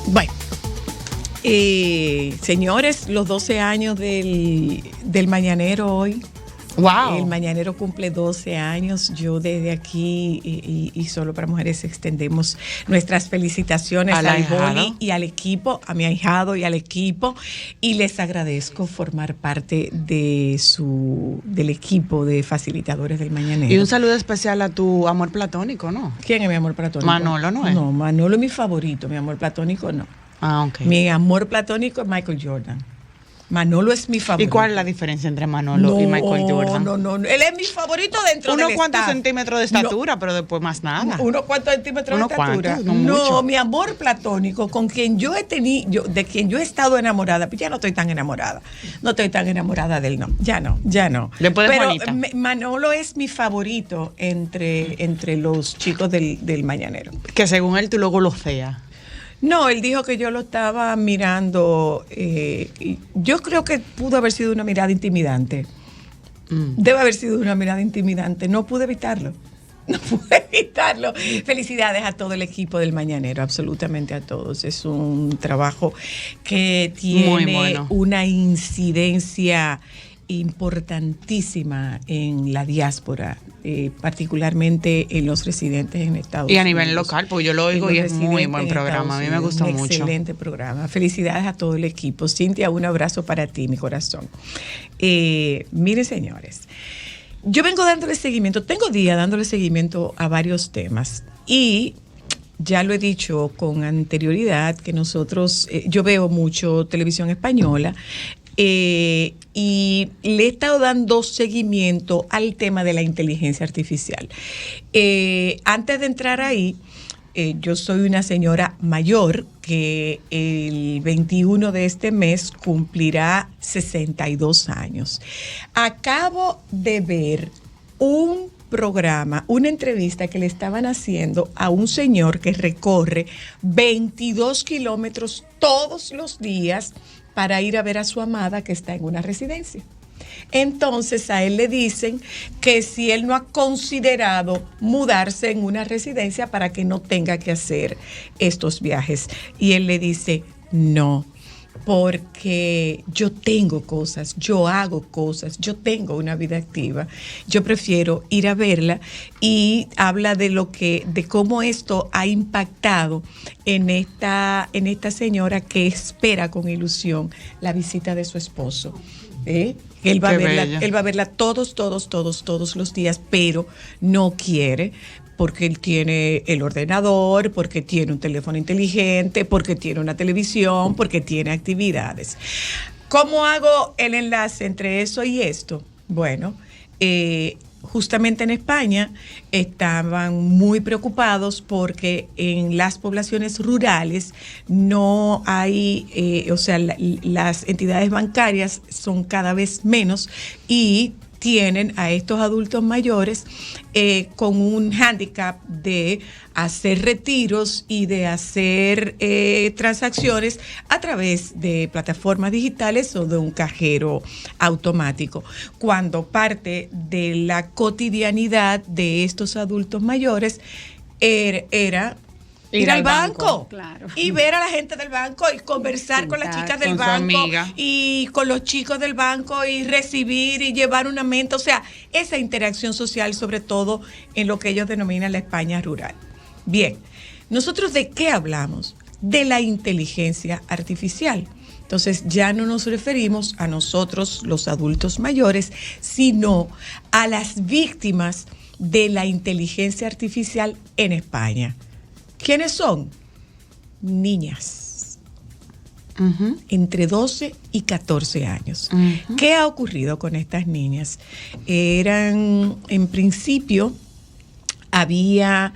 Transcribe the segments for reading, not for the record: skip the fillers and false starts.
Bueno, señores, los 12 años del Mañanero hoy. Wow. El Mañanero cumple 12 años. Yo desde aquí y Solo para Mujeres extendemos nuestras felicitaciones al Boli y al equipo, a mi ahijado y al equipo, y les agradezco formar parte del equipo de facilitadores del Mañanero. Y un saludo especial a tu amor platónico, ¿no? ¿Quién es mi amor platónico? Manolo, ¿no es? No, Manolo es mi favorito, mi amor platónico no. Ah, ok. Mi amor platónico es Michael Jordan. Manolo es mi favorito. ¿Y cuál es la diferencia entre Manolo y Michael Jordan? No. Él es mi favorito dentro de unos cuantos centímetros de estatura, pero después más nada. Unos cuantos centímetros de estatura. No, mucho. Mi amor platónico, con quien yo he tenido, de quien yo he estado enamorada, pues ya no estoy tan enamorada. No estoy tan enamorada de él, no. Ya no. Después de pero Juanita. Manolo es mi favorito entre los chicos del Mañanero. Que según él tú luego lo feas. No, él dijo que yo lo estaba mirando. Yo creo que pudo haber sido una mirada intimidante. Debe haber sido una mirada intimidante. No pude evitarlo. Felicidades a todo el equipo del Mañanero, absolutamente a todos. Es un trabajo que tiene una incidencia importantísima en la diáspora, particularmente en los residentes en Estados Unidos. Y a nivel local, pues yo lo oigo y es muy buen programa. A mí me gusta mucho. Excelente programa. Felicidades a todo el equipo. Cintia, un abrazo para ti, mi corazón. Miren, señores, yo vengo dándole seguimiento, tengo días dándole seguimiento a varios temas y ya lo he dicho con anterioridad que nosotros, yo veo mucho televisión española. Y le he estado dando seguimiento al tema de la inteligencia artificial. Antes de entrar ahí, yo soy una señora mayor que el 21 de este mes cumplirá 62 años. Acabo de ver un programa, una entrevista que le estaban haciendo a un señor que recorre 22 kilómetros todos los días para ir a ver a su amada que está en una residencia. Entonces a él le dicen que si él no ha considerado mudarse en una residencia para que no tenga que hacer estos viajes. Y él le dice, no, porque yo tengo cosas, yo hago cosas, yo tengo una vida activa, yo prefiero ir a verla. Y habla de cómo esto ha impactado en esta señora que espera con ilusión la visita de su esposo. Él va a verla todos los días, pero no quiere, porque él tiene el ordenador, porque tiene un teléfono inteligente, porque tiene una televisión, porque tiene actividades. ¿Cómo hago el enlace entre eso y esto? Bueno, justamente en España estaban muy preocupados porque en las poblaciones rurales no hay, las entidades bancarias son cada vez menos y tienen a estos adultos mayores con un hándicap de hacer retiros y de hacer transacciones a través de plataformas digitales o de un cajero automático. Cuando parte de la cotidianidad de estos adultos mayores era ir al banco, claro, y ver a la gente del banco y conversar con las chicas del banco y con los chicos del banco y recibir y llevar una menta, o sea, esa interacción social, sobre todo en lo que ellos denominan la España rural. Bien, ¿nosotros de qué hablamos? De la inteligencia artificial. Entonces ya no nos referimos a nosotros, los adultos mayores, sino a las víctimas de la inteligencia artificial en España. ¿Quiénes son? Niñas. Entre 12 y 14 años. ¿Qué ha ocurrido con estas niñas? En principio, había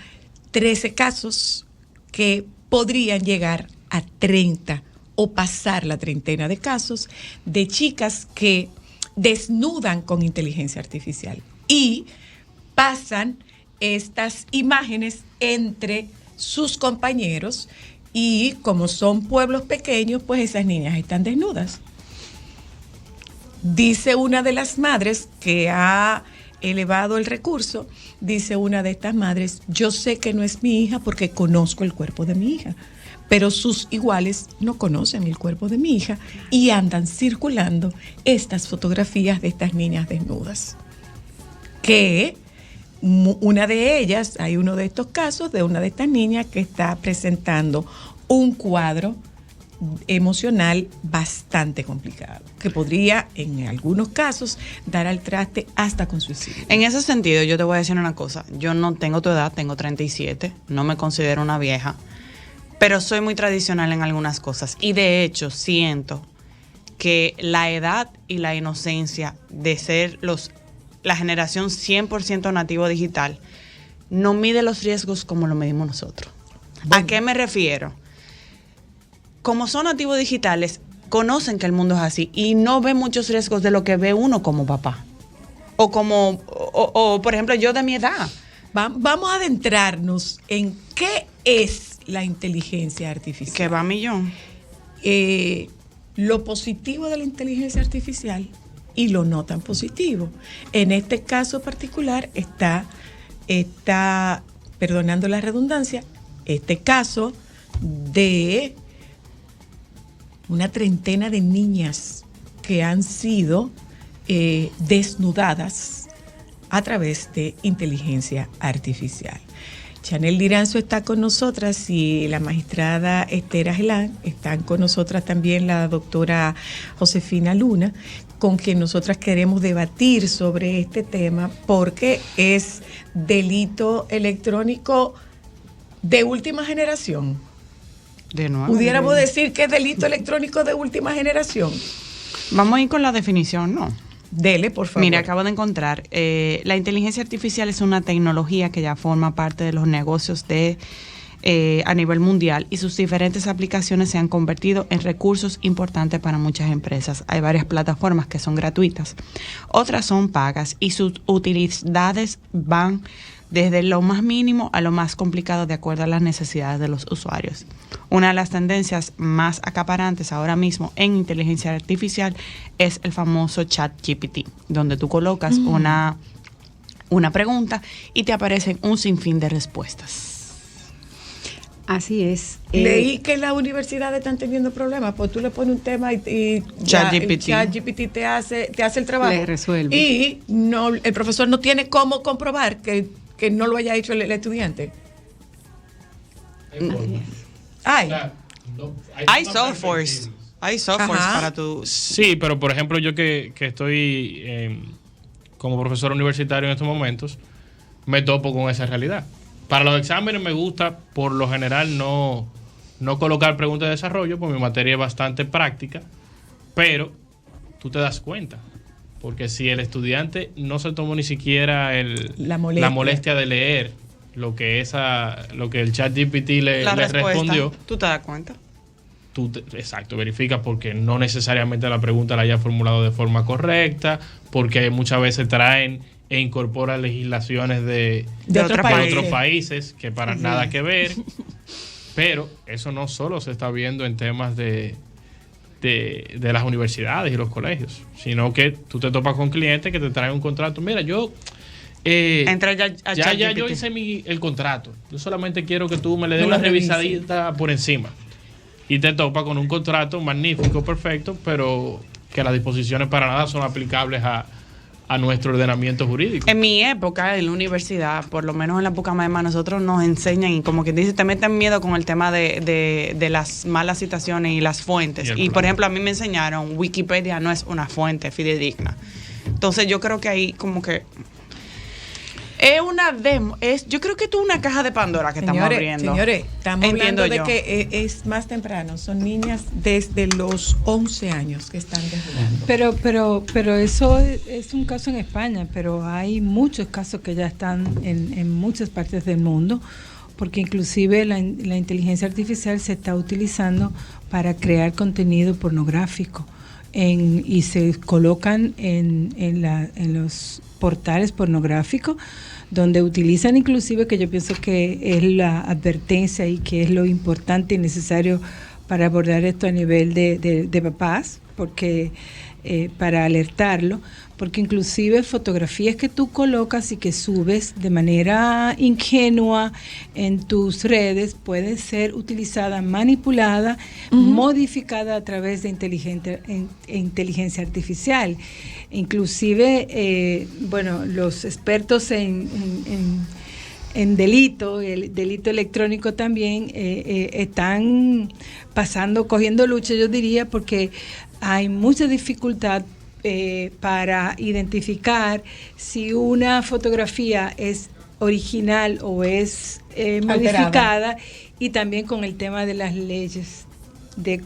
13 casos que podrían llegar a 30 o pasar la treintena de casos de chicas que desnudan con inteligencia artificial y pasan estas imágenes entre sus compañeros, y como son pueblos pequeños, pues esas niñas están desnudas. Dice una de las madres que ha elevado el recurso, dice una de estas madres, yo sé que no es mi hija porque conozco el cuerpo de mi hija, pero sus iguales no conocen el cuerpo de mi hija y andan circulando estas fotografías de estas niñas desnudas. Que una de ellas, hay uno de estos casos de una de estas niñas que está presentando un cuadro emocional bastante complicado, que podría en algunos casos dar al traste hasta con suicidio. En ese sentido, yo te voy a decir una cosa, yo no tengo tu edad, tengo 37, no me considero una vieja, pero soy muy tradicional en algunas cosas y de hecho siento que la edad y la inocencia de ser la generación 100% nativo digital no mide los riesgos como lo medimos nosotros. Bueno. ¿A qué me refiero? Como son nativos digitales, conocen que el mundo es así y no ven muchos riesgos de lo que ve uno como papá. O por ejemplo, yo de mi edad. Vamos a adentrarnos en qué es la inteligencia artificial. Que va a millón. Lo positivo de la inteligencia artificial y lo no tan positivo. En este caso particular está, perdonando la redundancia, este caso de una treintena de niñas que han sido desnudadas a través de inteligencia artificial. Chanel Liranzo está con nosotras y la magistrada Esther Ajelán, están con nosotras también la doctora Josefina Luna, con quien nosotras queremos debatir sobre este tema porque es delito electrónico de última generación. De nuevo. Pudiéramos decir que es delito electrónico de última generación. Vamos a ir con la definición, ¿no? Dele, por favor. Mira, acabo de encontrar. La inteligencia artificial es una tecnología que ya forma parte de los negocios a nivel mundial y sus diferentes aplicaciones se han convertido en recursos importantes para muchas empresas. Hay varias plataformas que son gratuitas, otras son pagas y sus utilidades van desde lo más mínimo a lo más complicado de acuerdo a las necesidades de los usuarios. Una de las tendencias más acaparantes ahora mismo en inteligencia artificial es el famoso ChatGPT, donde tú colocas una pregunta y te aparecen un sinfín de respuestas. Así es. Leí que las universidades están teniendo problemas, pues tú le pones un tema y ChatGPT te hace el trabajo. Le resuelve. Y no, el profesor no tiene cómo comprobar que no lo haya hecho el estudiante. Hay softwares. Hay softwares para tu... Sí, pero por ejemplo yo que estoy como profesor universitario en estos momentos, me topo con esa realidad. Para los exámenes me gusta, por lo general, no colocar preguntas de desarrollo, porque mi materia es bastante práctica, pero tú te das cuenta. Porque si el estudiante no se tomó ni siquiera la molestia de leer lo que el ChatGPT le respondió, tú te das cuenta. Exacto, verifica porque no necesariamente la pregunta la haya formulado de forma correcta, porque muchas veces traen e incorporan legislaciones de otros países que para nada que ver. Pero eso no solo se está viendo en temas de las universidades y los colegios, sino que tú te topas con clientes que te traen un contrato. Mira, yo yo hice el contrato. Yo solamente quiero que tú me le des una revisadita por encima. Y te topas con un contrato magnífico, perfecto, pero que las disposiciones para nada son aplicables a nuestro ordenamiento jurídico. En mi época, en la universidad, por lo menos en la Pucamaima, nosotros nos enseñan y como que dice, te meten miedo con el tema de las malas citaciones y las fuentes. Y por ejemplo, a mí me enseñaron, Wikipedia no es una fuente fidedigna. Entonces yo creo que ahí como que es una demo, yo creo que esto es una caja de Pandora que estamos abriendo. Señores, estamos hablando de que es más temprano, son niñas desde los 11 años que están desnudando. Pero eso es un caso en España, pero hay muchos casos que ya están en muchas partes del mundo, porque inclusive la inteligencia artificial se está utilizando para crear contenido pornográfico y se colocan en los portales pornográficos, donde utilizan inclusive, que yo pienso que es la advertencia y que es lo importante y necesario para abordar esto a nivel de papás, porque para alertarlo, porque inclusive fotografías que tú colocas y que subes de manera ingenua en tus redes pueden ser utilizadas, manipuladas, modificadas a través de inteligencia artificial. Inclusive, los expertos en delito, el delito electrónico también, están cogiendo lucha, yo diría, porque hay mucha dificultad para identificar si una fotografía es original o es modificada, y también con el tema de las leyes, de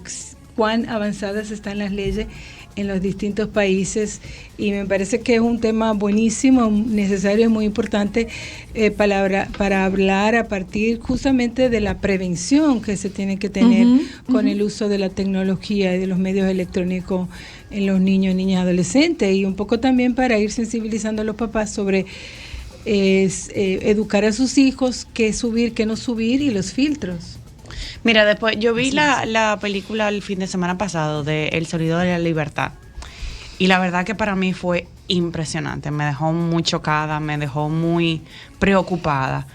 cuán avanzadas están las leyes en los distintos países, y me parece que es un tema buenísimo, necesario y muy importante para hablar a partir justamente de la prevención que se tiene que tener con el uso de la tecnología y de los medios electrónicos en los niños, niñas y adolescentes, y un poco también para ir sensibilizando a los papás sobre educar a sus hijos, qué subir, qué no subir, y los filtros. Mira, después yo vi la película el fin de semana pasado de El Sonido de la Libertad, y la verdad que para mí fue impresionante, me dejó muy chocada, me dejó muy preocupada,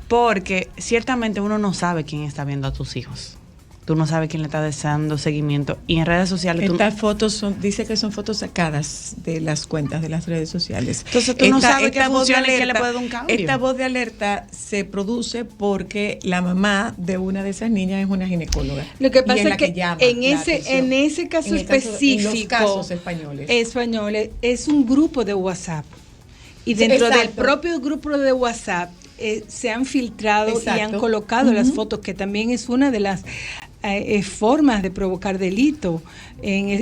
porque ciertamente uno no sabe quién está viendo a tus hijos. Tú no sabes quién le está dando seguimiento. Y en redes sociales... Estas fotos dice que son fotos sacadas de las cuentas de las redes sociales. Entonces tú no sabes qué funciona y qué le puede dar un cambio. Esta voz de alerta se produce porque la mamá de una de esas niñas es una ginecóloga. Lo que pasa es que en ese caso específico, en los casos españoles, es un grupo de WhatsApp. Y dentro del propio grupo de WhatsApp se han filtrado y han colocado las fotos, que también es una de las formas de provocar delito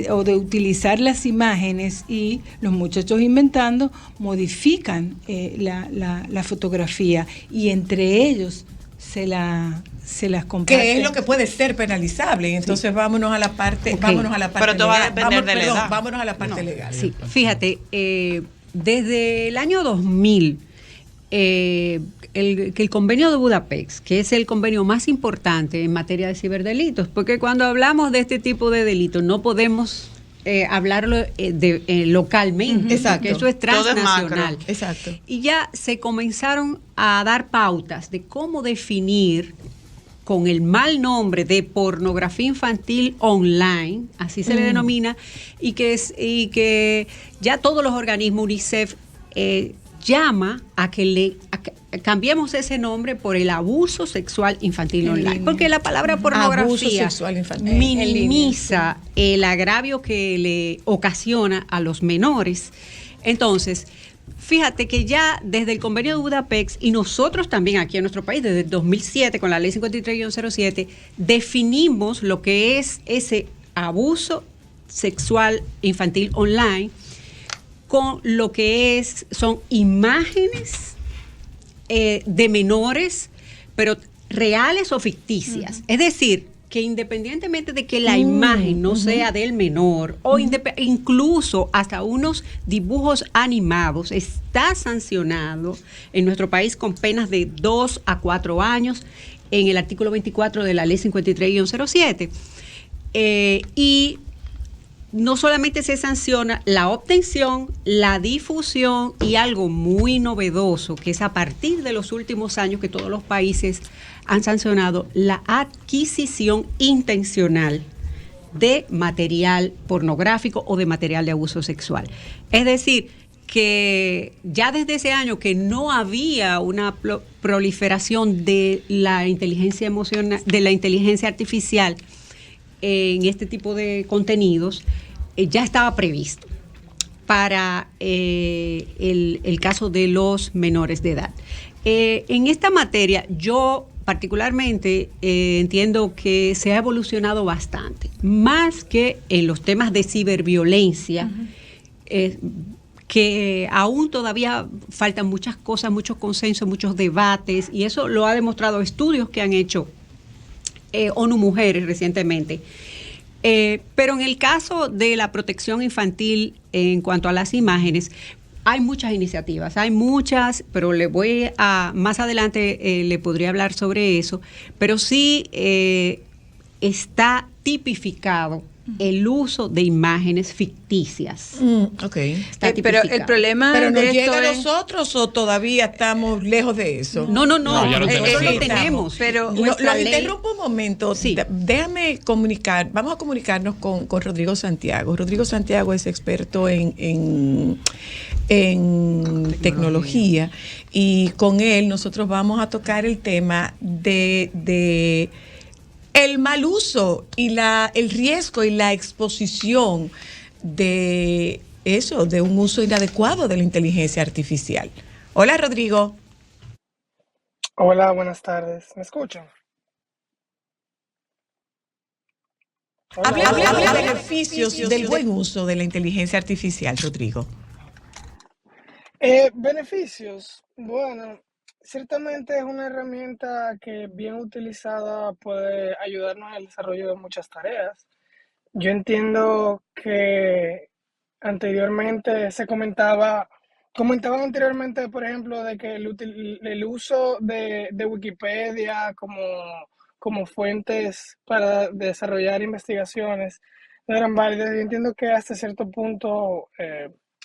o de utilizar las imágenes, y los muchachos inventando modifican la fotografía, y entre ellos se las comparten. Que es lo que puede ser penalizable. Entonces vámonos a la parte, vámonos a la parte pero legal. Va a depender de la edad. Vámonos a la parte legal. Sí, fíjate, desde el año 2000 el convenio de Budapest, que es el convenio más importante en materia de ciberdelitos, porque cuando hablamos de este tipo de delitos no podemos hablarlo localmente, porque eso es transnacional. Exacto. Y ya se comenzaron a dar pautas de cómo definir, con el mal nombre de pornografía infantil online, así se le denomina, y que ya todos los organismos, UNICEF, llama a que cambiemos ese nombre por el abuso sexual infantil online, porque la palabra pornografía minimiza el agravio que le ocasiona a los menores. Entonces, fíjate que ya desde el convenio de Budapest, y nosotros también aquí en nuestro país, desde el 2007, con la ley 53-07, definimos lo que es ese abuso sexual infantil online, con lo que son imágenes de menores, pero reales o ficticias. Es decir, que independientemente de que la imagen no sea del menor, o incluso hasta unos dibujos animados, está sancionado en nuestro país con penas de 2 a 4 años en el artículo 24 de la ley 53-07. Y no solamente se sanciona la obtención, la difusión y algo muy novedoso, que es a partir de los últimos años que todos los países han sancionado, la adquisición intencional de material pornográfico o de material de abuso sexual. Es decir, que ya desde ese año que no había una proliferación de la inteligencia emocional, de la inteligencia artificial en este tipo de contenidos, ya estaba previsto para el caso de los menores de edad. En esta materia, yo particularmente entiendo que se ha evolucionado bastante, más que en los temas de ciberviolencia, que aún todavía faltan muchas cosas, muchos consensos, muchos debates, y eso lo ha demostrado estudios que han hecho ONU Mujeres recientemente. Pero en el caso de la protección infantil en cuanto a las imágenes, hay muchas iniciativas, pero más adelante le podría hablar sobre eso, pero sí está tipificado el uso de imágenes ficticias. Ok. Está Pero el tipificado. problema ¿Pero nos de esto llega a es... nosotros o todavía estamos lejos de eso? No, No, ya lo tenemos. nosotros lo Sí, tenemos. pero Nuestra Los ley- interrumpo un momento. Sí. Déjame comunicar. Vamos a comunicarnos con Rodrigo Santiago. Rodrigo Santiago es experto en tecnología y con él nosotros vamos a tocar el tema de el mal uso y el riesgo y la exposición de eso, de un uso inadecuado de la inteligencia artificial. Hola, Rodrigo. Hola, buenas tardes. ¿Me escuchan? Hola, Habla hola, de hola. los beneficios del buen uso de la inteligencia artificial, Rodrigo. Beneficios. Bueno, ciertamente es una herramienta que bien utilizada puede ayudarnos en el desarrollo de muchas tareas. Yo entiendo que anteriormente comentaban anteriormente, por ejemplo, de que el uso de Wikipedia como fuentes para desarrollar investigaciones no eran válidas. Yo entiendo que hasta cierto punto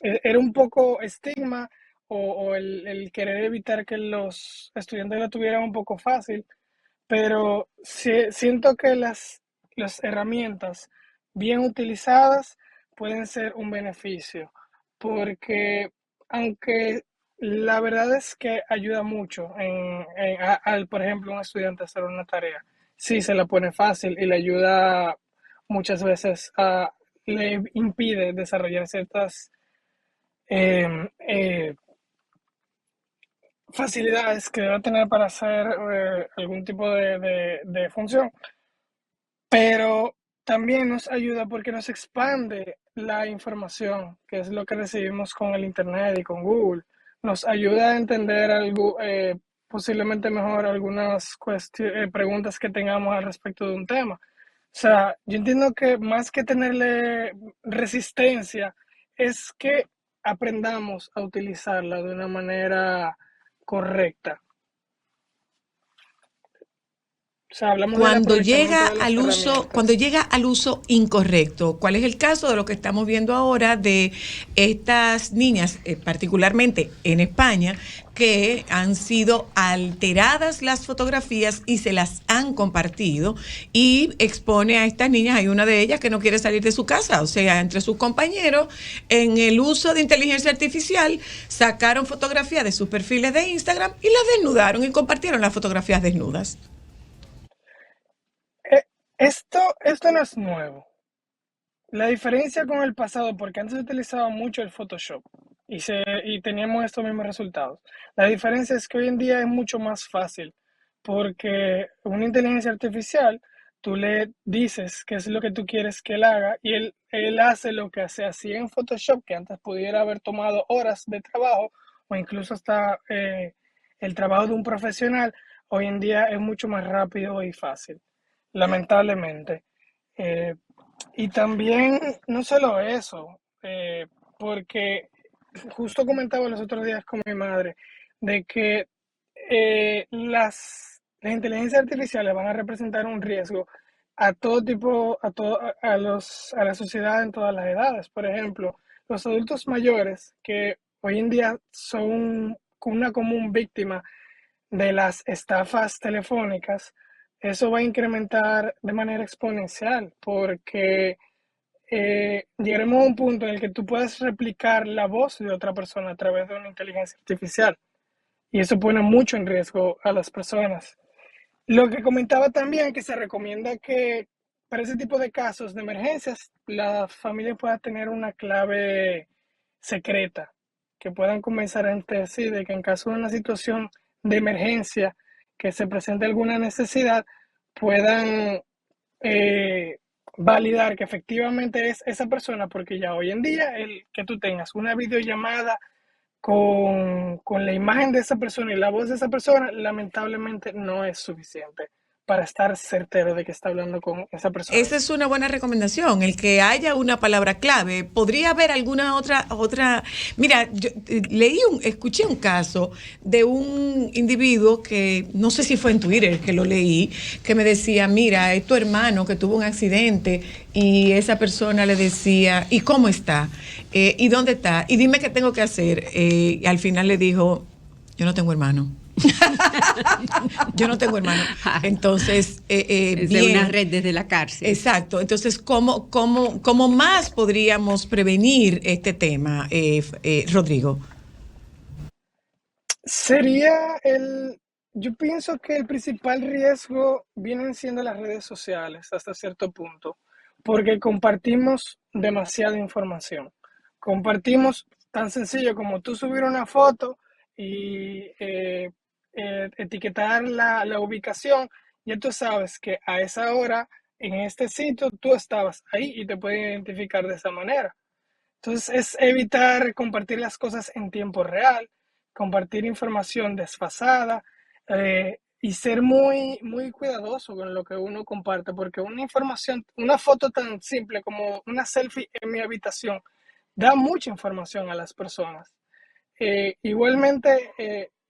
era un poco estigma o el querer evitar que los estudiantes lo tuvieran un poco fácil, pero siento que las herramientas bien utilizadas pueden ser un beneficio, porque aunque la verdad es que ayuda mucho por ejemplo, un estudiante a hacer una tarea, sí se la pone fácil y le ayuda muchas veces le impide desarrollar ciertas eh, eh, facilidades que debe tener para hacer algún tipo de función, pero también nos ayuda porque nos expande la información, que es lo que recibimos con el Internet y con Google. Nos ayuda a entender posiblemente mejor algunas preguntas que tengamos al respecto de un tema. O sea, yo entiendo que más que tenerle resistencia, es que aprendamos a utilizarla de una manera correcta. O sea, hablamos del Cuando aprovechamiento llega de las al uso, cuando herramientas. llega al uso incorrecto, ¿cuál es el caso de lo que estamos viendo ahora de estas niñas, particularmente en España, que han sido alteradas las fotografías y se las han compartido y expone a estas niñas? Hay una de ellas que no quiere salir de su casa, o sea, entre sus compañeros, en el uso de inteligencia artificial, sacaron fotografías de sus perfiles de Instagram y las desnudaron y compartieron las fotografías desnudas. Esto no es nuevo. La diferencia con el pasado, porque antes se utilizaba mucho el Photoshop y teníamos estos mismos resultados. La diferencia es que hoy en día es mucho más fácil, porque una inteligencia artificial, tú le dices qué es lo que tú quieres que él haga y él hace lo que se hacía en Photoshop, que antes pudiera haber tomado horas de trabajo o incluso hasta el trabajo de un profesional. Hoy en día es mucho más rápido y fácil, lamentablemente. Eh, y también, no solo eso, porque justo comentaba los otros días con mi madre de que las inteligencias artificiales van a representar un riesgo a todo tipo, a la sociedad en todas las edades. Por ejemplo, los adultos mayores que hoy en día son una común víctima de las estafas telefónicas, eso va a incrementar de manera exponencial porque llegaremos a un punto en el que tú puedes replicar la voz de otra persona a través de una inteligencia artificial y eso pone mucho en riesgo a las personas. Lo que comentaba también que se recomienda que para ese tipo de casos de emergencias la familia pueda tener una clave secreta, que puedan comenzar entre sí, de que en caso de una situación de emergencia, que se presente alguna necesidad, puedan eh, validar que efectivamente es esa persona, porque ya hoy en día el que tú tengas una videollamada con la imagen de esa persona y la voz de esa persona, lamentablemente no es suficiente para estar certero de que está hablando con esa persona. Esa es una buena recomendación, el que haya una palabra clave. Podría haber alguna otra. Mira, yo escuché un caso de un individuo que, no sé si fue en Twitter que lo leí, que me decía, mira, es tu hermano que tuvo un accidente, y esa persona le decía, ¿y cómo está? ¿Y dónde está? Y dime qué tengo que hacer. Y al final le dijo, yo no tengo hermano. Yo no tengo hermano. Entonces, es de una red desde la cárcel. Exacto. Entonces, ¿cómo más podríamos prevenir este tema, Rodrigo? Yo pienso que el principal riesgo vienen siendo las redes sociales hasta cierto punto, porque compartimos demasiada información. Compartimos tan sencillo como tú subir una foto y etiquetar la ubicación. Ya tú sabes que a esa hora, en este sitio, tú estabas ahí y te pueden identificar de esa manera. Entonces, es evitar compartir las cosas en tiempo real, compartir información desfasada, y ser muy, muy cuidadoso con lo que uno comparte, porque una foto tan simple como una selfie en mi habitación, da mucha información a las personas. Igualmente,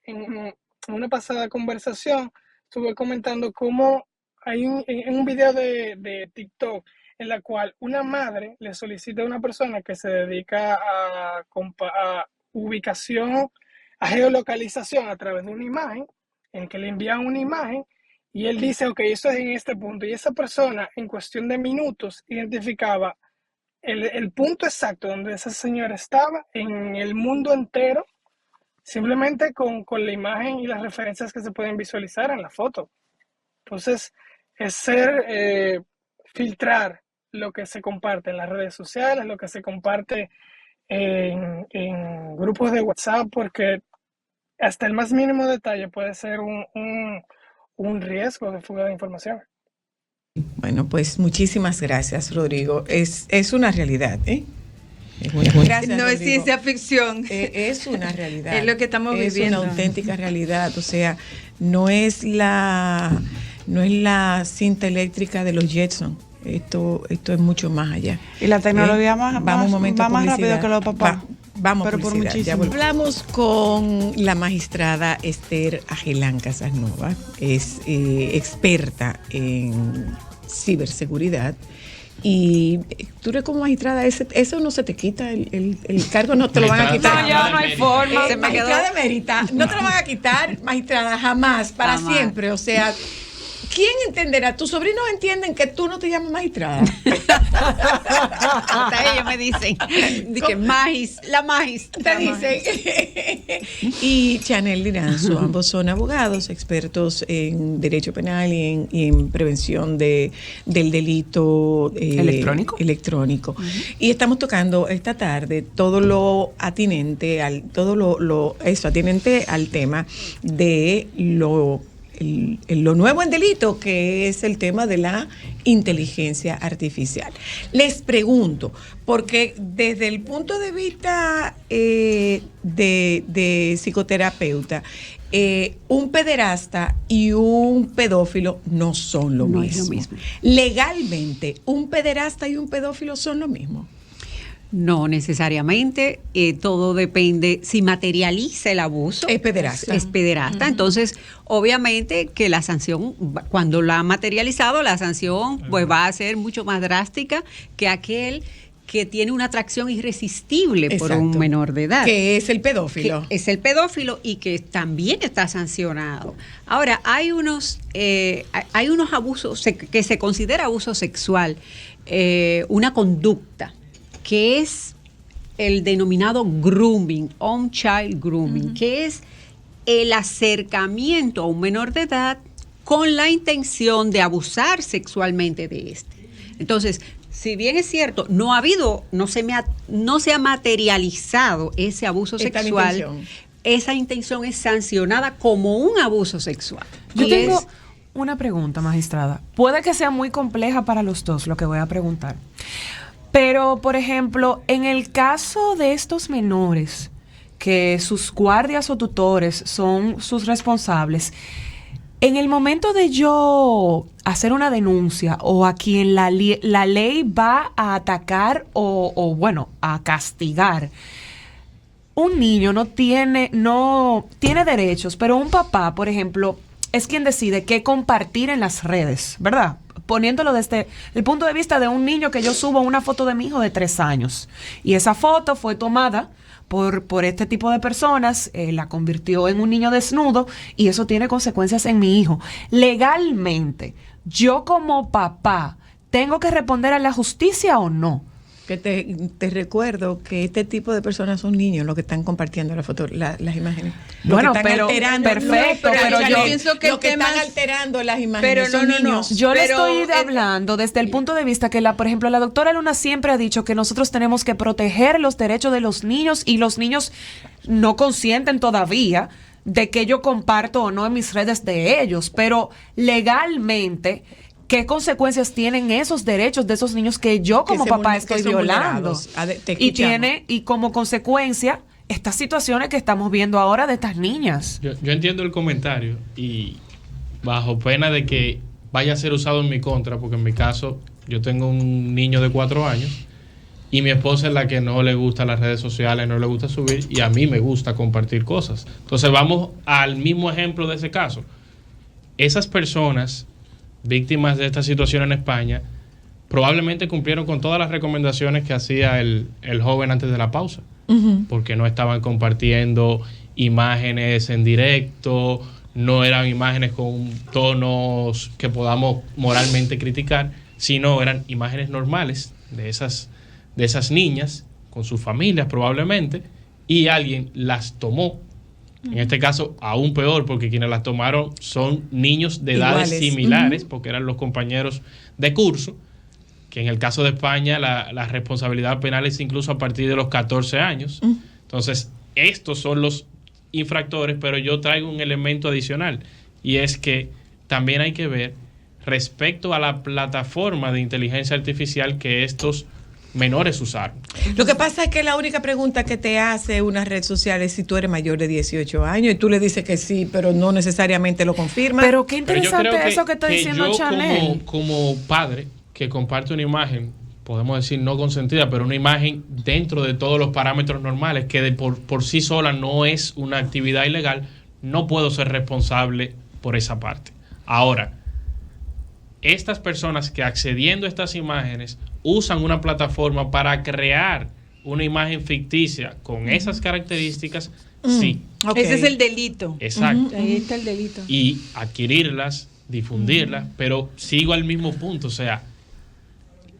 en una pasada conversación, estuve comentando cómo hay en un video de TikTok en la cual una madre le solicita a una persona que se dedica a ubicación, a geolocalización a través de una imagen, en que le envían una imagen y él dice, ok, esto es en este punto. Y esa persona en cuestión de minutos identificaba el punto exacto donde esa señora estaba en el mundo entero, simplemente con la imagen y las referencias que se pueden visualizar en la foto. Entonces, es filtrar lo que se comparte en las redes sociales, lo que se comparte en grupos de WhatsApp, porque hasta el más mínimo detalle puede ser un riesgo de fuga de información. Bueno, pues muchísimas gracias, Rodrigo. Es una realidad, ¿eh? Gracias, no, Rodrigo. Es ciencia ficción. Es una realidad. Es lo que estamos viviendo. Es una auténtica realidad. O sea, no es la cinta eléctrica de los Jetson. Esto es mucho más allá. Y la tecnología va más rápido que los papás. Vamos, pero por muchísimo. Hablamos con la magistrada Esther Ajelán Casanova, es experta en ciberseguridad. Y tú eres como magistrada, eso no se te quita, el cargo no te lo van a quitar. No, ya no hay forma. Magistrada emérita, no te lo van a quitar, magistrada, jamás, para siempre. O sea, ¿quién entenderá? ¿Tus sobrinos entienden que tú no te llamas magistrada? Hasta ellos me dicen. La magis. Te dicen. Y Chanel Liranzo, ambos son abogados, expertos en derecho penal y en prevención del delito electrónico. Uh-huh. Y estamos tocando esta tarde todo lo atinente atinente al tema de lo nuevo en delito, que es el tema de la inteligencia artificial. Les pregunto, porque desde el punto de vista de psicoterapeuta, un pederasta y un pedófilo no son lo mismo. Es lo mismo. Legalmente, ¿un pederasta y un pedófilo son lo mismo? No necesariamente, todo depende, si materializa el abuso. Es pederasta. Uh-huh. Entonces, obviamente que la sanción, cuando la ha materializado, la sanción pues va a ser mucho más drástica que aquel que tiene una atracción irresistible por un menor de edad. Que es el pedófilo. Que es el pedófilo y que también está sancionado. Ahora, hay unos abusos que se considera abuso sexual, una conducta que es el denominado grooming, on-child grooming, que es el acercamiento a un menor de edad con la intención de abusar sexualmente de este. Entonces, si bien es cierto, no se ha materializado ese abuso sexual, esa intención es sancionada como un abuso sexual. Yo tengo una pregunta, magistrada. Puede que sea muy compleja para los dos lo que voy a preguntar. Pero, por ejemplo, en el caso de estos menores, que sus guardias o tutores son sus responsables, En el momento de yo hacer una denuncia o a quien la ley va a atacar o bueno, a castigar, un niño no tiene derechos, pero un papá, por ejemplo, es quien decide qué compartir en las redes, ¿verdad? Poniéndolo desde el punto de vista de un niño, que yo subo una foto de mi hijo de 3 años y esa foto fue tomada por este tipo de personas, la convirtió en un niño desnudo y eso tiene consecuencias en mi hijo. Legalmente, yo como papá, ¿tengo que responder a la justicia o no? Que te recuerdo que este tipo de personas son niños los que están compartiendo las imágenes. Bueno, que están pero alterando, perfecto, pero yo yo pienso que los que están alterando las imágenes son niños. Yo le estoy hablando desde el punto de vista que, por ejemplo, la doctora Luna siempre ha dicho que nosotros tenemos que proteger los derechos de los niños y los niños no consienten todavía de que yo comparto o no en mis redes de ellos, pero legalmente, ¿qué consecuencias tienen esos derechos de esos niños que yo como papá estoy violando? Y como consecuencia estas situaciones que estamos viendo ahora de estas niñas. Yo entiendo el comentario y bajo pena de que vaya a ser usado en mi contra, porque en mi caso yo tengo un niño de 4 años y mi esposa es la que no le gusta las redes sociales, no le gusta subir, y a mí me gusta compartir cosas. Entonces vamos al mismo ejemplo de ese caso. Esas personas víctimas de esta situación en España probablemente cumplieron con todas las recomendaciones que hacía el joven antes de la pausa, porque no estaban compartiendo imágenes en directo, no eran imágenes con tonos que podamos moralmente criticar, sino eran imágenes normales de esas niñas con sus familias probablemente, y alguien las tomó. En este caso, aún peor, porque quienes las tomaron son niños de edades similares, porque eran los compañeros de curso, que en el caso de España la responsabilidad penal es incluso a partir de los 14 años. Entonces, estos son los infractores, pero yo traigo un elemento adicional, y es que también hay que ver respecto a la plataforma de inteligencia artificial que estos menores usaron. Lo que pasa es que la única pregunta que te hace una red social es si tú eres mayor de 18 años y tú le dices que sí, pero no necesariamente lo confirma. Pero qué interesante eso que está diciendo Chanel. Como padre que comparte una imagen, podemos decir no consentida, pero una imagen dentro de todos los parámetros normales, que por sí sola no es una actividad ilegal, no puedo ser responsable por esa parte. Ahora, estas personas que accediendo a estas imágenes usan una plataforma para crear una imagen ficticia con esas características, sí. Okay. Ese es el delito. Exacto. Ahí está el delito. Y adquirirlas, difundirlas, pero sigo al mismo punto, o sea,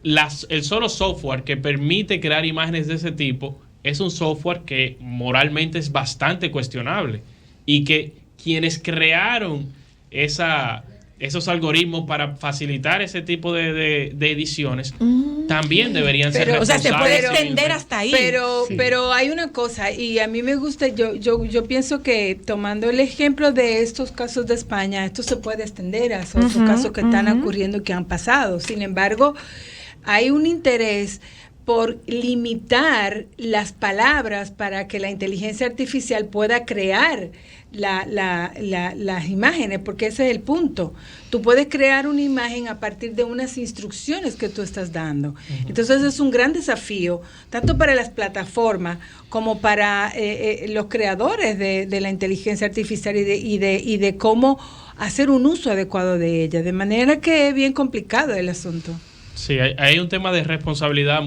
el solo software que permite crear imágenes de ese tipo es un software que moralmente es bastante cuestionable, y que quienes crearon esos algoritmos para facilitar ese tipo de ediciones también deberían ser responsables. O sea, se puede extender hasta ahí. Pero hay una cosa, y a mí me gusta, yo pienso que tomando el ejemplo de estos casos de España, esto se puede extender a esos casos que están ocurriendo, que han pasado. Sin embargo, hay un interés por limitar las palabras para que la inteligencia artificial pueda crear las imágenes, porque ese es el punto. Tú puedes crear una imagen a partir de unas instrucciones que tú estás dando. Entonces es un gran desafío, tanto para las plataformas como para los creadores de la inteligencia artificial y de cómo hacer un uso adecuado de ella. De manera que es bien complicado el asunto. Sí, hay un tema de responsabilidad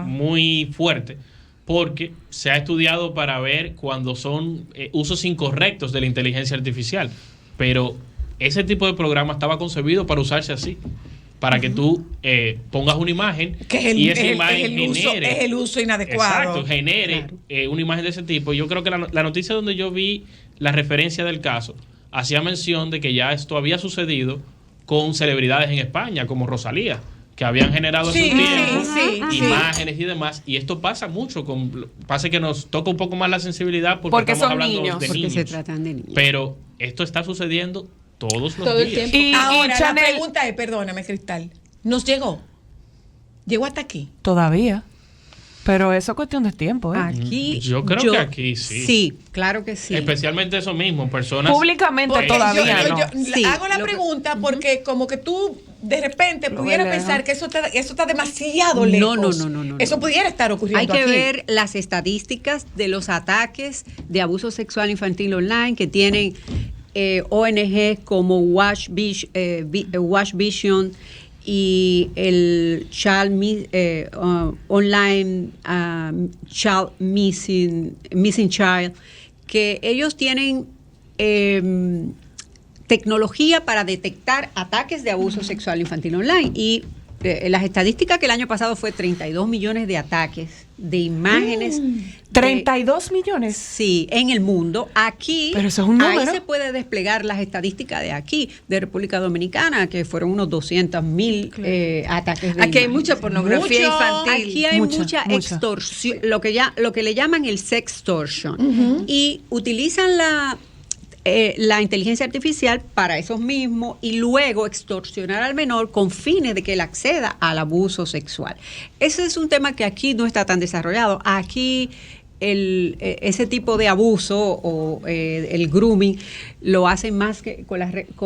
muy fuerte, porque se ha estudiado para ver cuando son usos incorrectos de la inteligencia artificial, pero ese tipo de programa estaba concebido para usarse así, para que tú pongas una imagen y esa imagen genere... Es el uso inadecuado. Exacto, genere una imagen de ese tipo. Yo creo que la noticia donde yo vi la referencia del caso hacía mención de que ya esto había sucedido con celebridades en España, como Rosalía, que habían generado hace un tiempo imágenes y demás, y esto pasa mucho, pasa que nos toca un poco más la sensibilidad porque estamos hablando de niños, porque se tratan de niños, pero esto está sucediendo todos los días. Y ahora la pregunta es, perdóname, Cristal, ¿nos llegó hasta aquí? Todavía. Pero eso es cuestión de tiempo, ¿eh? Aquí, Yo creo que aquí sí. Sí, claro que sí. Especialmente eso mismo, personas... Públicamente Porque todavía no. Sí, hago la lo que- pregunta porque como que tú de repente Lo pudieras ves lejos. pensar que eso está demasiado No, lejos. no. Eso pudiera estar ocurriendo Hay que aquí. ver las estadísticas de los ataques de abuso sexual infantil online que tienen ONG como Watch Vision y el Online Child Missing Child, que ellos tienen tecnología para detectar ataques de abuso sexual infantil online. Y las estadísticas que el año pasado fue 32 millones de ataques de imágenes. 32 millones. Sí, en el mundo. Aquí, Pero eso es un número. ahí se puede desplegar las estadísticas de aquí, de República Dominicana, que fueron unos 200,000 ataques de Aquí hay imágenes. mucha pornografía Mucho. infantil. Aquí hay Mucha. extorsión, lo que le llaman el sextortion. Y utilizan la inteligencia artificial para esos mismos y luego extorsionar al menor con fines de que él acceda al abuso sexual. Ese es un tema que aquí no está tan desarrollado. Aquí ese tipo de abuso o el grooming lo hacen más que con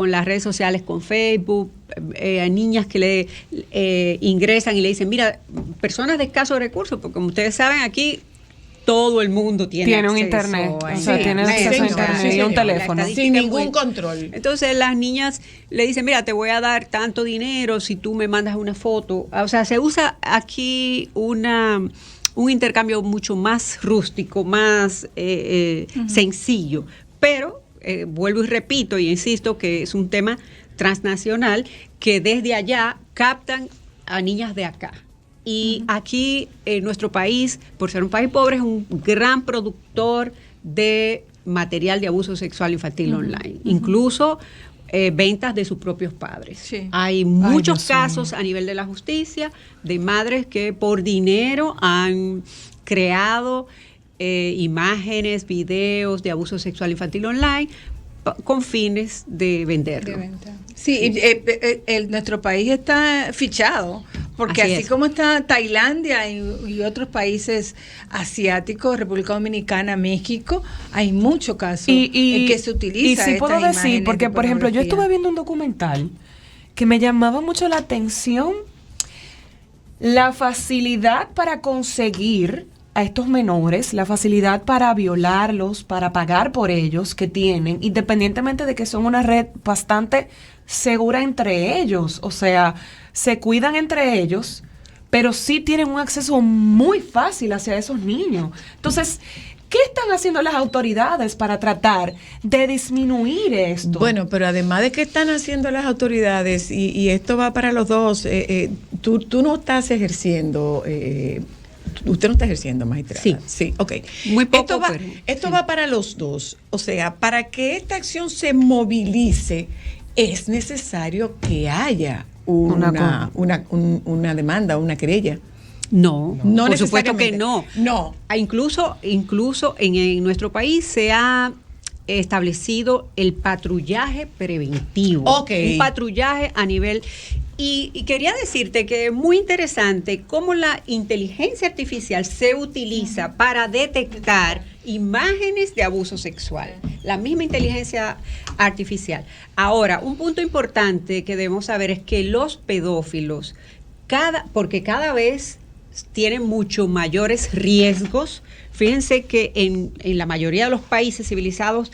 las redes sociales, con Facebook, a niñas que le ingresan y le dicen, mira, personas de escasos recursos, porque como ustedes saben aquí todo el mundo tiene un acceso internet, a o sea, tiene internet, acceso a o sea, internet y un la teléfono. estadística Sin es ningún muy- control. Entonces las niñas le dicen, mira, te voy a dar tanto dinero si tú me mandas una foto. O sea, se usa aquí un intercambio mucho más rústico, más sencillo. Pero vuelvo y repito y insisto que es un tema transnacional que desde allá captan a niñas de acá. Y aquí, nuestro país, por ser un país pobre, es un gran productor de material de abuso sexual infantil online. Incluso ventas de sus propios padres. Sí. Hay muchos Dios casos a nivel de la justicia de madres que por dinero han creado imágenes, videos de abuso sexual infantil online con fines de venderlo. De venta. Sí, nuestro país está fichado, porque Así así es. como está Tailandia y otros países asiáticos, República Dominicana, México, hay muchos casos en que se utiliza. Y sí puedo estas decir, imágenes porque de por ejemplo, yo pornografía. estuve viendo un documental que me llamaba mucho la atención la facilidad para conseguir a estos menores, la facilidad para violarlos, para pagar por ellos que tienen, independientemente de que son una red bastante segura entre ellos, o sea, se cuidan entre ellos, pero sí tienen un acceso muy fácil hacia esos niños. Entonces, ¿qué están haciendo las autoridades para tratar de disminuir esto? Bueno, pero además de que están haciendo las autoridades, y esto va para los dos, tú no estás ejerciendo, usted no está ejerciendo, magistrada. Sí. Sí, ok. Muy poco, esto sí. va para los dos. O sea, para que esta acción se movilice, es necesario que haya una demanda, una querella. No, No por supuesto que necesariamente. no. No. Incluso en nuestro país se ha establecido el patrullaje preventivo. Ok. Un patrullaje a nivel... Y quería decirte que es muy interesante cómo la inteligencia artificial se utiliza para detectar imágenes de abuso sexual. La misma inteligencia artificial. Ahora, un punto importante que debemos saber es que los pedófilos, porque cada vez tienen mucho mayores riesgos. Fíjense que en la mayoría de los países civilizados,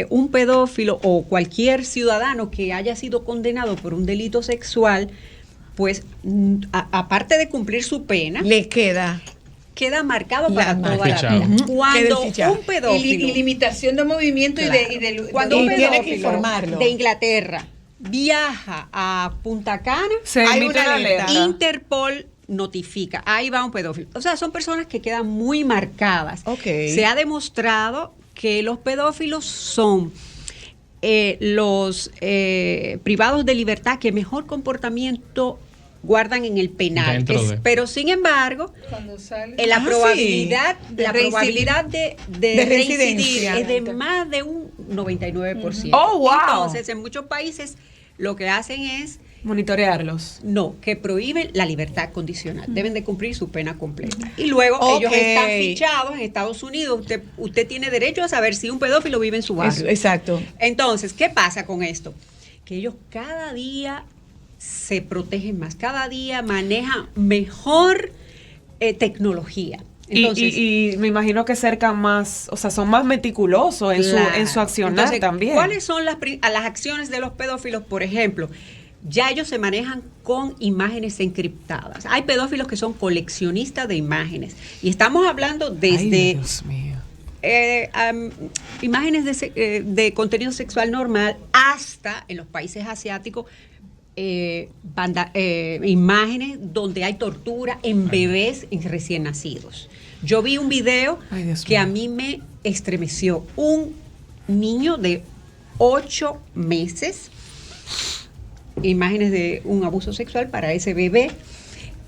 un pedófilo o cualquier ciudadano que haya sido condenado por un delito sexual, pues aparte de cumplir su pena, Le queda. marcado para La toda la fichado. vida. Ujú. Cuando Queda fichado. un pedófilo... Y limitación de movimiento Claro. y de Cuando de- un Y tiene que pedófilo informarlo. de Inglaterra viaja a Punta Cana, Se hay emite una una alerta. alerta. Interpol notifica, ahí va un pedófilo. O sea, son personas que quedan muy marcadas. Ok. Se ha demostrado que los pedófilos son los privados de libertad que mejor comportamiento guardan en el penal. Dentro de. Pero sin embargo, cuando sale. la Ah, probabilidad, sí. la De probabilidad de de reincidir reincidencia. es de más de un 99%. Oh, wow. Entonces, en muchos países lo que hacen es monitorearlos. No, que prohíben la libertad condicional. Deben de cumplir su pena completa. Y luego ellos están fichados en Estados Unidos. Usted tiene derecho a saber si un pedófilo vive en su barrio. Exacto. Entonces, ¿qué pasa con esto? Que ellos cada día se protegen más, cada día manejan mejor tecnología. Entonces, y me imagino que cercan más, o sea, son más meticulosos en su accionar. Entonces, también. ¿Cuáles son las acciones de los pedófilos? Por ejemplo, ya ellos se manejan con imágenes encriptadas. Hay pedófilos que son coleccionistas de imágenes. Y estamos hablando desde... Ay, Dios mío. Imágenes de contenido sexual normal hasta, en los países asiáticos, imágenes donde hay tortura en bebés recién nacidos. Yo vi un video que a mí me estremeció. Un niño de 8 meses, imágenes de un abuso sexual para ese bebé.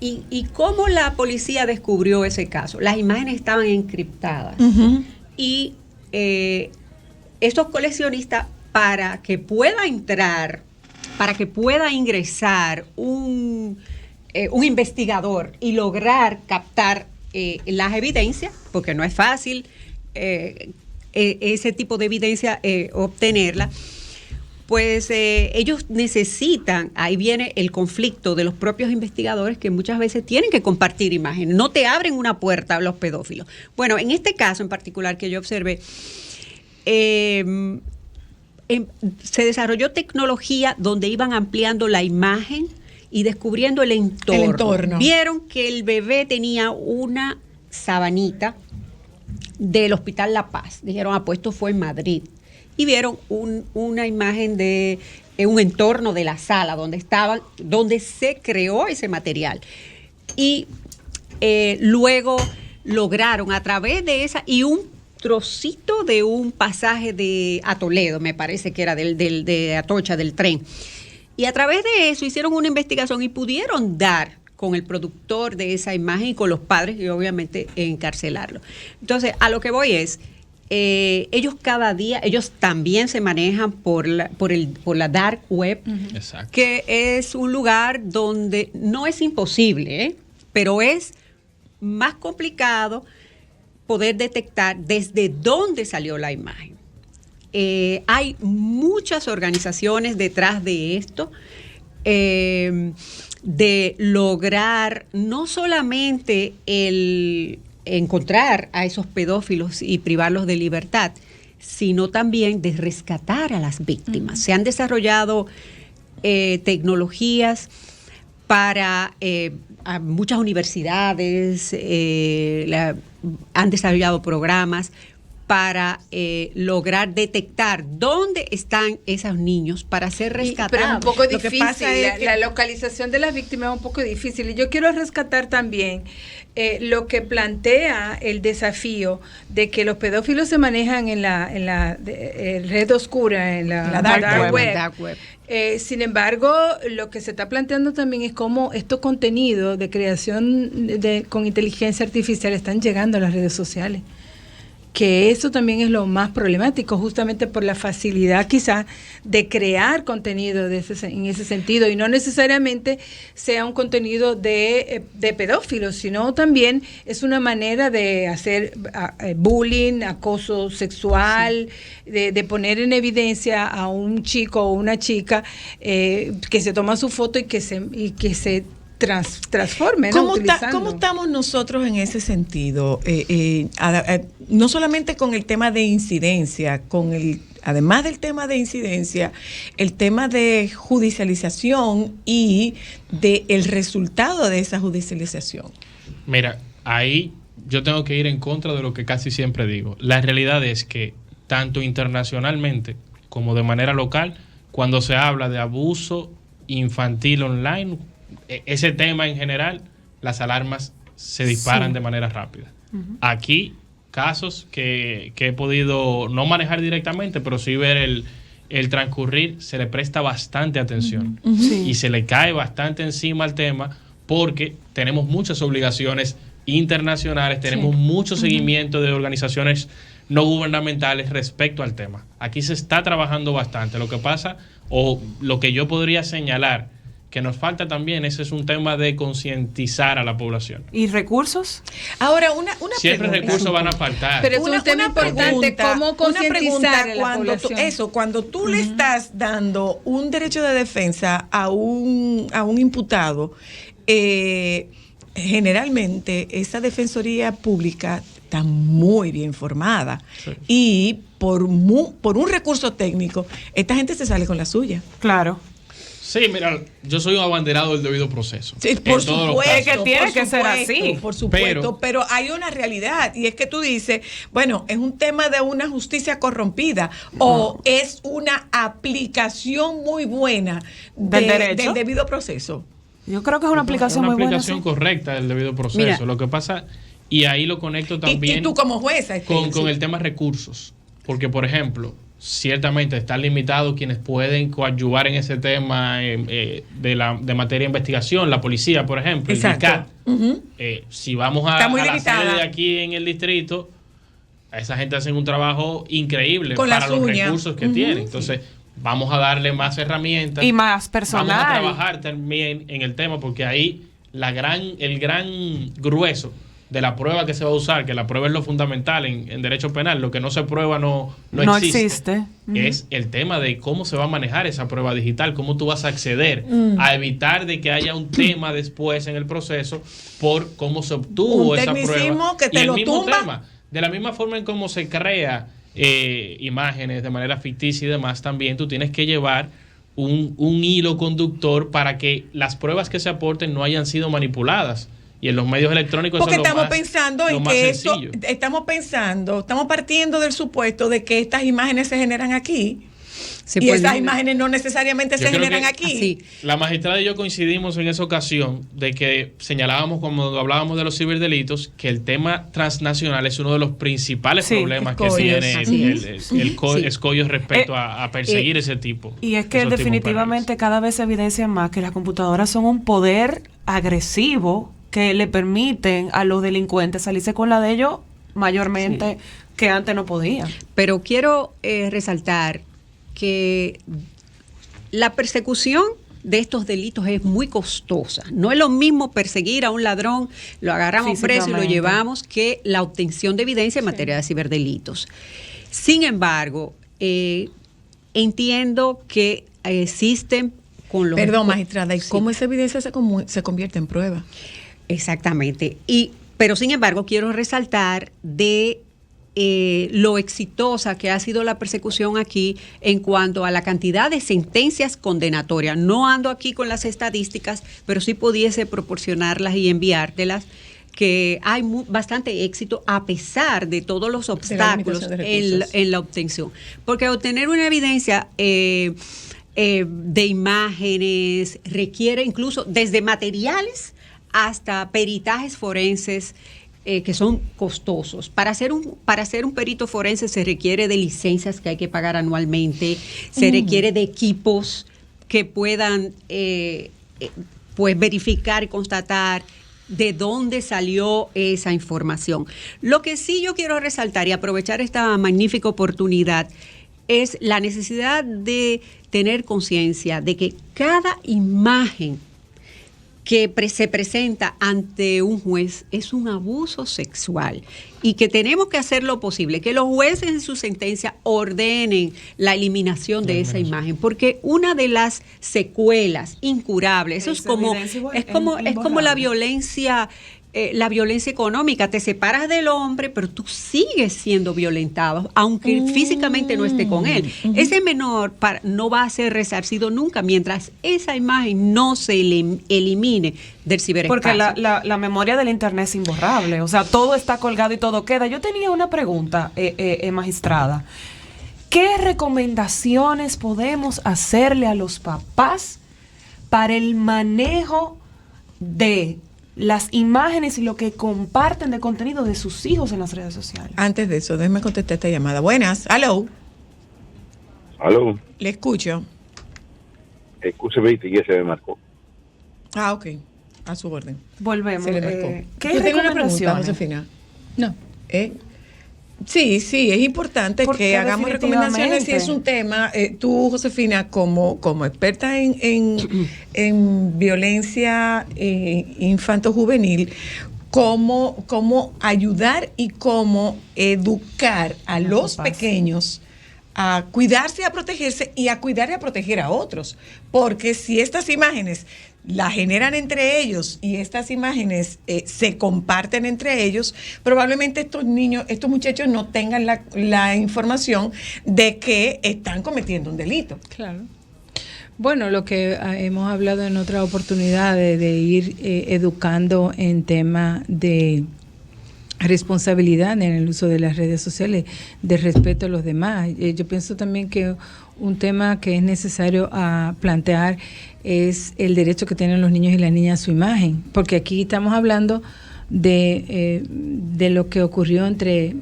¿Y cómo la policía descubrió ese caso? Las imágenes estaban encriptadas. Y estos coleccionistas, para que pueda ingresar un investigador y lograr captar las evidencias, porque no es fácil ese tipo de evidencia obtenerla, pues ellos necesitan, ahí viene el conflicto de los propios investigadores que muchas veces tienen que compartir imágenes, no te abren una puerta a los pedófilos. Bueno, en este caso en particular que yo observé, se desarrolló tecnología donde iban ampliando la imagen y descubriendo el entorno. Vieron que el bebé tenía una sabanita del Hospital La Paz. Dijeron, pues esto fue en Madrid. Y vieron una imagen de un entorno de la sala donde se creó ese material. Y luego lograron a través de esa y un trocito de un pasaje a Toledo, me parece que era de Atocha, del tren. Y a través de eso hicieron una investigación y pudieron dar con el productor de esa imagen y con los padres y obviamente encarcelarlo. Entonces, a lo que voy es, ellos cada día, ellos también se manejan por la dark web, que es un lugar donde no es imposible, pero es más complicado poder detectar desde dónde salió la imagen. Hay muchas organizaciones detrás de esto, de lograr no solamente el encontrar a esos pedófilos y privarlos de libertad, sino también de rescatar a las víctimas. Se han desarrollado tecnologías para muchas universidades, han desarrollado programas para lograr detectar dónde están esos niños para ser rescatados. Pero es un poco difícil, Lo que pasa es que la localización de las víctimas es un poco difícil. Y yo quiero rescatar también lo que plantea el desafío de que los pedófilos se manejan en la red oscura, en la dark web. Sin embargo, lo que se está planteando también es cómo estos contenidos de creación con inteligencia artificial están llegando a las redes sociales. Que eso también es lo más problemático, justamente por la facilidad quizás de crear contenido en ese sentido, y no necesariamente sea un contenido de pedófilos, sino también es una manera de hacer bullying, acoso sexual, de poner en evidencia a un chico o una chica que se toma su foto y que se transforme, ¿no? ¿Cómo estamos nosotros en ese sentido? No solamente con el tema de incidencia, además del tema de incidencia, el tema de judicialización y del resultado de esa judicialización. Mira, ahí yo tengo que ir en contra de lo que casi siempre digo. La realidad es que tanto internacionalmente como de manera local, cuando se habla de abuso infantil online, ese tema en general, las alarmas se disparan de manera rápida. Aquí, casos que he podido no manejar directamente, pero sí ver el transcurrir, se le presta bastante atención y se le cae bastante encima al tema porque tenemos muchas obligaciones internacionales, tenemos mucho seguimiento de organizaciones no gubernamentales respecto al tema. Aquí se está trabajando bastante. Lo que pasa, o lo que yo podría señalar, que nos falta también, ese es un tema de concientizar a la población. ¿Y recursos? Ahora, una Siempre pregunta. recursos van a faltar. Pero es un tema importante, ¿cómo concientizar a la población? Cuando tú le estás dando un derecho de defensa a un imputado, generalmente esa defensoría pública está muy bien formada, sí, y por un recurso técnico, esta gente se sale con la suya. Claro. Sí, mira, yo soy un abanderado del debido proceso. Sí, por supuesto, que tiene que ser así. Por supuesto, pero hay una realidad, y es que tú dices, bueno, es un tema de una justicia corrompida, o es una aplicación muy buena del debido proceso. Yo creo que es una aplicación muy buena. Una aplicación correcta del debido proceso. Mira, lo que pasa, y ahí lo conecto también. Y tú como jueza. Con el tema recursos. Porque, por ejemplo, ciertamente están limitados quienes pueden coadyuvar en ese tema de materia de investigación, la policía, por ejemplo, exacto, el DICAT. Si vamos a la sede de aquí en el distrito, a esa gente hacen un trabajo increíble con para los recursos que tienen. Entonces, vamos a darle más herramientas. Y más personal. Vamos a trabajar también en el tema, porque ahí el gran grueso de la prueba que se va a usar, que la prueba es lo fundamental en derecho penal, lo que no se prueba no existe. Es el tema de cómo se va a manejar esa prueba digital, cómo tú vas a acceder a evitar de que haya un tema después en el proceso por cómo se obtuvo esa prueba. Que te y el lo mismo tumba. tema, de la misma forma en cómo se crea imágenes de manera ficticia y demás, también tú tienes que llevar un hilo conductor para que las pruebas que se aporten no hayan sido manipuladas. Y en los medios electrónicos porque eso es estamos pensando en que esto, estamos partiendo del supuesto de que estas imágenes se generan aquí. Sí, y esas imágenes no necesariamente se generan aquí. Así. La magistrada y yo coincidimos en esa ocasión de que señalábamos, cuando hablábamos de los ciberdelitos, que el tema transnacional es uno de los principales problemas que tiene el escollo respecto a perseguir ese tipo. Y es que definitivamente cada vez se evidencia más que las computadoras son un poder agresivo que le permiten a los delincuentes salirse con la de ellos mayormente que antes no podían. Pero quiero resaltar que la persecución de estos delitos es muy costosa. No es lo mismo perseguir a un ladrón, lo agarramos preso y lo llevamos, que la obtención de evidencia en materia de ciberdelitos. Sin embargo, entiendo que existen con los... Perdón, magistrada, ¿y cómo esa evidencia se convierte en prueba? Exactamente. Pero sin embargo, quiero resaltar de lo exitosa que ha sido la persecución aquí en cuanto a la cantidad de sentencias condenatorias. No ando aquí con las estadísticas, pero sí pudiese proporcionarlas y enviártelas, que hay bastante éxito a pesar de todos los obstáculos en la obtención. Porque obtener una evidencia de imágenes requiere incluso desde materiales hasta peritajes forenses que son costosos. Para ser un perito forense se requiere de licencias que hay que pagar anualmente, se requiere de equipos que puedan pues verificar y constatar de dónde salió esa información. Lo que sí yo quiero resaltar y aprovechar esta magnífica oportunidad es la necesidad de tener conciencia de que cada imagen que se presenta ante un juez es un abuso sexual y que tenemos que hacer lo posible, que los jueces en su sentencia ordenen la eliminación de esa imagen, porque una de las secuelas incurables, eso es como la violencia. La violencia económica, te separas del hombre, pero tú sigues siendo violentado, aunque físicamente no esté con él. Ese menor no va a ser resarcido nunca mientras esa imagen no se elimine del ciberespacio. Porque la memoria del internet es imborrable, o sea, todo está colgado y todo queda. Yo tenía una pregunta, magistrada. ¿Qué recomendaciones podemos hacerle a los papás para el manejo de las imágenes y lo que comparten de contenido de sus hijos en las redes sociales? Antes de eso, déjeme contestar esta llamada. Buenas, aló. Aló. Le escucho. Escúcheme, y ya se me marcó. Ah, ok. A su orden. Volvemos. Se le marcó. ¿Qué recomendaciones? Josefina? No. Sí, es importante Porque que hagamos recomendaciones y es un tema, tú, Josefina, como experta en violencia infanto-juvenil, cómo ayudar y cómo educar a los pequeños a cuidarse y a protegerse y a cuidar y a proteger a otros. Porque si estas imágenes la generan entre ellos y estas imágenes se comparten entre ellos, probablemente estos muchachos no tengan la información de que están cometiendo un delito. Claro. Bueno, lo que hemos hablado en otra oportunidad de ir educando en tema de responsabilidad en el uso de las redes sociales, de respeto a los demás. Yo pienso también que un tema que es necesario plantear es el derecho que tienen los niños y las niñas a su imagen, porque aquí estamos hablando de lo que ocurrió entre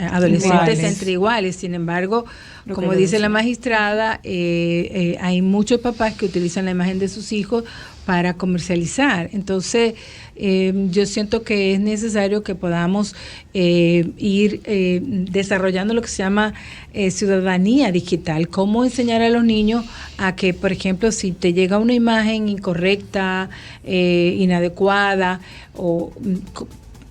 adolescentes, entre iguales. Sin embargo, como dice la magistrada, hay muchos papás que utilizan la imagen de sus hijos para comercializar. Entonces, yo siento que es necesario que podamos ir desarrollando lo que se llama ciudadanía digital. Cómo enseñar a los niños a que, por ejemplo, si te llega una imagen incorrecta, inadecuada, o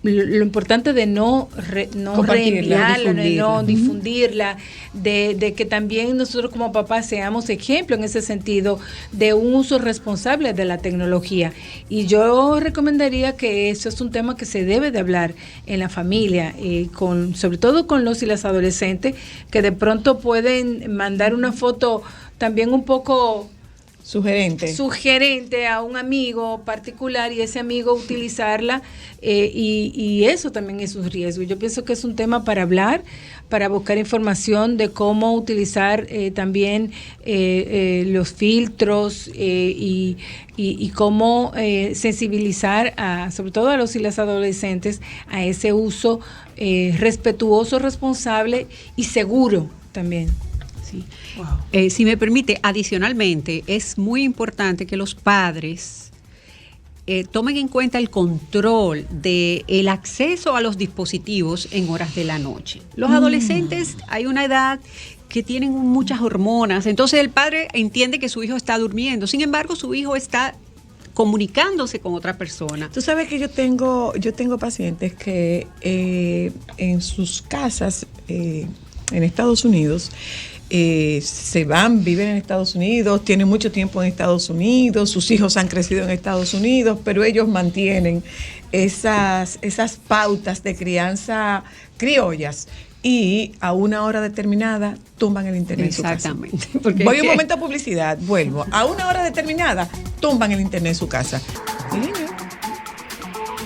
lo importante de no reenviarla, no difundirla, de que también nosotros como papás seamos ejemplo en ese sentido de un uso responsable de la tecnología. Y yo recomendaría que eso es un tema que se debe de hablar en la familia, sobre todo con los y las adolescentes, que de pronto pueden mandar una foto también un poco sugerente a un amigo particular y ese amigo utilizarla, y eso también es un riesgo. Yo pienso que es un tema para hablar, para buscar información de cómo utilizar también los filtros y cómo sensibilizar sobre todo a los y las adolescentes a ese uso respetuoso, responsable y seguro también. Sí. Wow. Si me permite, adicionalmente, es muy importante que los padres tomen en cuenta el control del acceso a los dispositivos en horas de la noche. Los adolescentes, hay una edad que tienen muchas hormonas, entonces el padre entiende que su hijo está durmiendo, sin embargo su hijo está comunicándose con otra persona. Tú sabes que yo tengo pacientes que en sus casas en Estados Unidos se van, viven en Estados Unidos, tienen mucho tiempo en Estados Unidos, sus hijos han crecido en Estados Unidos, pero ellos mantienen esas pautas de crianza criollas y a una hora determinada tumban el internet en su casa. Exactamente. Voy un momento a publicidad, vuelvo. A una hora determinada tumban el internet en su casa.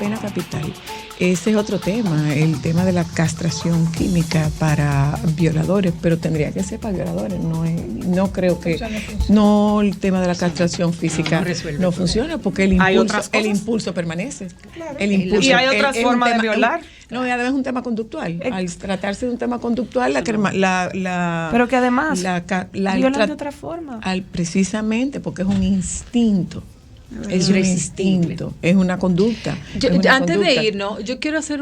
Pena capital. Ese es otro tema, el tema de la castración química para violadores, pero tendría que ser para violadores, no creo que, no el tema de la castración física no funciona porque el impulso permanece. Claro. Y hay otras formas de violar. No, y además es un tema conductual. Al tratarse de un tema conductual, pero que además violan de otra forma. Precisamente porque es un instinto. Es un instinto, es una conducta. Antes de ir, yo quiero hacer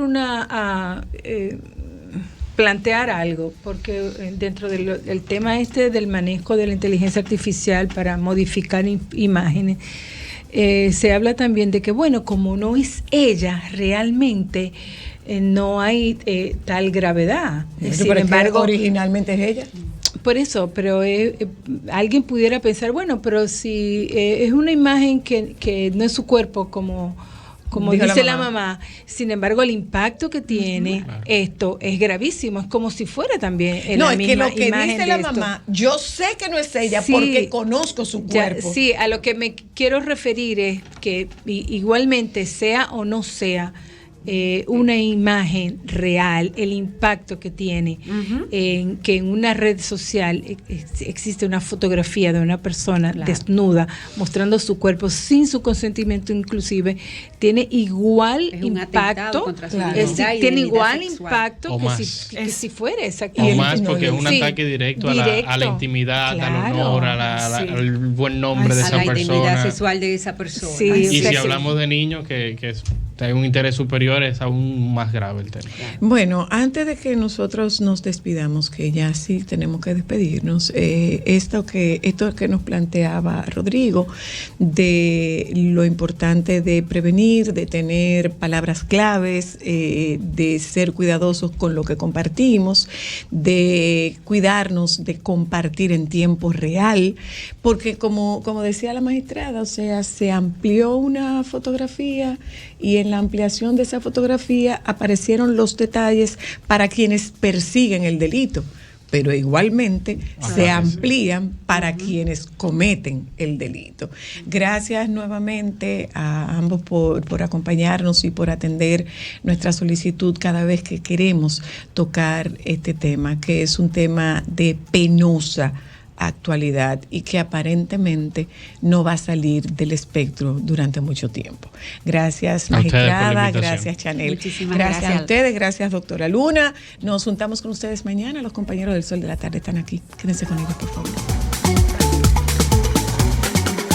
plantear algo, porque dentro del tema del manejo de la inteligencia artificial para modificar imágenes, se habla también de que, bueno, como no es ella realmente, no hay tal gravedad. Sin embargo, originalmente es ella. Por eso, pero alguien pudiera pensar, bueno, pero si es una imagen que no es su cuerpo como dice la mamá, sin embargo el impacto que tiene esto es gravísimo, es como si fuera también la misma imagen. No, es que lo que dice la mamá, yo sé que no es ella porque conozco su cuerpo. Sí, a lo que me quiero referir es que igualmente sea o no sea una imagen real, el impacto que tiene en que en una red social existe una fotografía de una persona desnuda mostrando su cuerpo sin su consentimiento, inclusive tiene igual impacto, tiene igual impacto que si fuera o más, porque es un ataque directo a la intimidad, al honor, al buen nombre de esa persona, a la identidad sexual de esa persona. Y si hablamos de niños, que es hay un interés superior, es aún más grave el tema. Bueno, antes de que nosotros nos despidamos, que ya sí tenemos que despedirnos, esto que nos planteaba Rodrigo, de lo importante de prevenir, de tener palabras claves, de ser cuidadosos con lo que compartimos, de cuidarnos, de compartir en tiempo real, porque como decía la magistrada, o sea, se amplió una fotografía y en la ampliación de esa fotografía aparecieron los detalles para quienes persiguen el delito, pero igualmente se amplían para quienes cometen el delito. Gracias nuevamente a ambos por acompañarnos y por atender nuestra solicitud cada vez que queremos tocar este tema, que es un tema de penosa actualidad y que aparentemente no va a salir del espectro durante mucho tiempo. Gracias, magistrada, gracias, Chanel. Muchísimas gracias a ustedes, gracias, doctora Luna. Nos juntamos con ustedes mañana, los compañeros del Sol de la Tarde están aquí. Quédense con ellos, por favor.